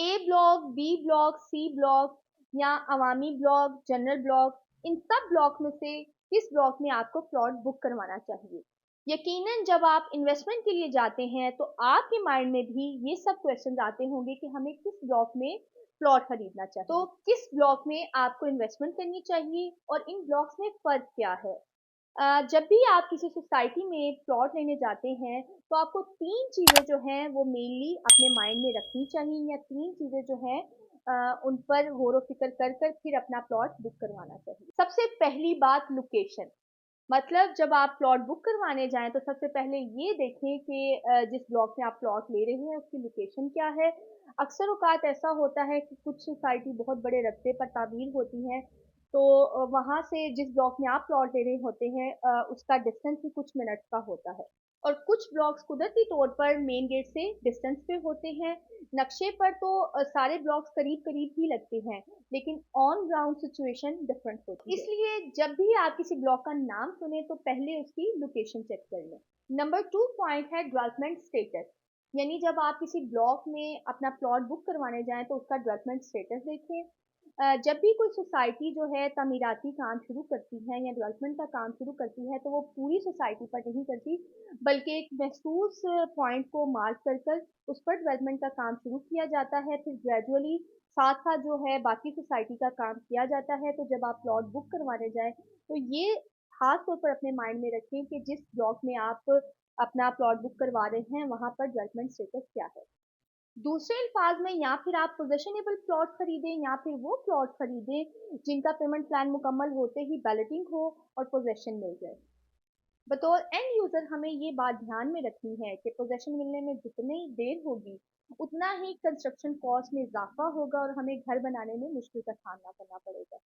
ए block, B block, C block या अवामी block, general block, इन सब ब्लॉक में से किस ब्लॉक में आपको प्लॉट बुक करवाना चाहिए? यकीनन जब आप इन्वेस्टमेंट के लिए जाते हैं तो आपके माइंड में भी ये सब क्वेश्चंस आते होंगे कि हमें किस ब्लॉक में प्लॉट खरीदना चाहिए, तो किस ब्लॉक में आपको इन्वेस्टमेंट करनी चाहिए और इन ब्लॉक्स में फ़र्क क्या है। जब भी आप किसी सोसाइटी में प्लॉट लेने जाते हैं तो आपको 3 चीज़ें जो हैं वो मेनली अपने माइंड में रखनी चाहिए, या 3 चीज़ें जो हैं उन पर गौर-व-फ़िक्र कर कर फिर अपना प्लॉट बुक करवाना चाहिए। सबसे पहली बात, लोकेशन। मतलब जब आप प्लॉट बुक करवाने जाएँ तो सबसे पहले ये देखें कि जिस ब्लॉक में आप प्लॉट ले रहे हैं उसकी लोकेशन क्या है। अक्सर औक़ात ऐसा होता है कि कुछ सोसाइटी बहुत बड़े रक़बे पर तामीर होती हैं, तो वहाँ से जिस ब्लॉक में आप प्लॉट ले रहे होते हैं उसका डिस्टेंस भी कुछ मिनट का होता है। और कुछ ब्लॉक्स कुदरती तौर पर मेन गेट से डिस्टेंस पे होते हैं। नक्शे पर तो सारे ब्लॉक्स करीब-करीब ही लगते हैं, लेकिन ऑन ग्राउंड सिचुएशन डिफरेंट होती है। इसलिए जब भी आप किसी ब्लॉक का नाम सुने तो पहले उसकी लोकेशन चेक कर लें। नंबर 2 पॉइंट है डेवलपमेंट स्टेटस, यानी जब आप किसी ब्लॉक में अपना प्लॉट बुक करवाने जाएँ तो उसका डेवलपमेंट स्टेटस देखें। जब भी कोई सोसाइटी जो है तमीराती काम शुरू करती है या डेवलपमेंट का काम शुरू करती है तो वो पूरी सोसाइटी पर नहीं करती, बल्कि एक महसूस पॉइंट को मार्क कर कर उस पर डेवलपमेंट का काम शुरू किया जाता है, फिर ग्रेजुअली साथ-साथ जो है बाकी सोसाइटी का काम किया जाता है। तो जब आप प्लॉट बुक करवाने जाएँ तो ये ख़ास तौर पर अपने माइंड में रखें कि जिस ब्लॉक में आप अपना प्लॉट बुक करवा रहे हैं वहाँ पर डेवलपमेंट स्टेटस क्या है। दूसरे अल्फाज में या फिर आप पोजेशनेबल प्लॉट खरीदें या फिर वो प्लॉट खरीदें जिनका पेमेंट प्लान मुकम्मल होते ही बैलेटिंग हो और पोजेशन मिल जाए। बतौर एंड यूज़र हमें ये बात ध्यान में रखनी है कि पोजेशन मिलने में जितनी देर होगी उतना ही कंस्ट्रक्शन कॉस्ट में इजाफा होगा और हमें घर बनाने में मुश्किल का सामना करना पड़ेगा।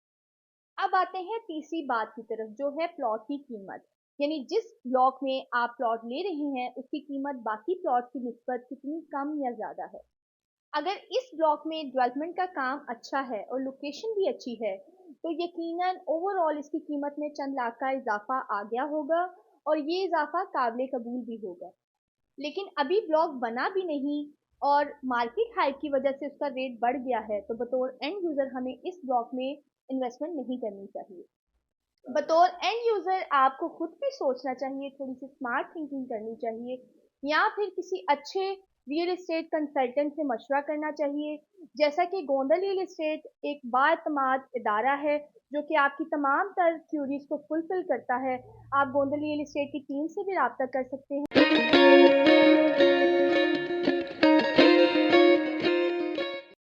अब आते हैं तीसरी बात की तरफ, जो है प्लॉट की कीमत, यानी जिस ब्लॉक में आप प्लॉट ले रहे हैं उसकी कीमत बाकी प्लॉट की निस्बत कितनी कम या ज़्यादा है। अगर इस ब्लॉक में डेवलपमेंट का काम अच्छा है और लोकेशन भी अच्छी है तो यकीनन ओवरऑल इसकी कीमत में चंद लाख का इजाफा आ गया होगा और ये इजाफा काबिल कबूल भी होगा। लेकिन अभी ब्लॉक बना भी नहीं और मार्केट हाइप की वजह से उसका रेट बढ़ गया है तो बतौर एंड यूज़र हमें इस ब्लॉक में इन्वेस्टमेंट नहीं करनी चाहिए। बतौर एंड यूज़र आपको खुद भी सोचना चाहिए, थोड़ी सी स्मार्ट थिंकिंग करनी चाहिए, या फिर किसी अच्छे रियल एस्टेट कंसल्टेंट से मशवरा करना चाहिए। जैसा कि गोंदा रियल एस्टेट एक बाएतमाद इदारा है जो कि आपकी तमाम तर क्यूरीज को फुलफिल करता है। आप गोंदा रियल एस्टेट की टीम से भी रब्ता कर सकते हैं।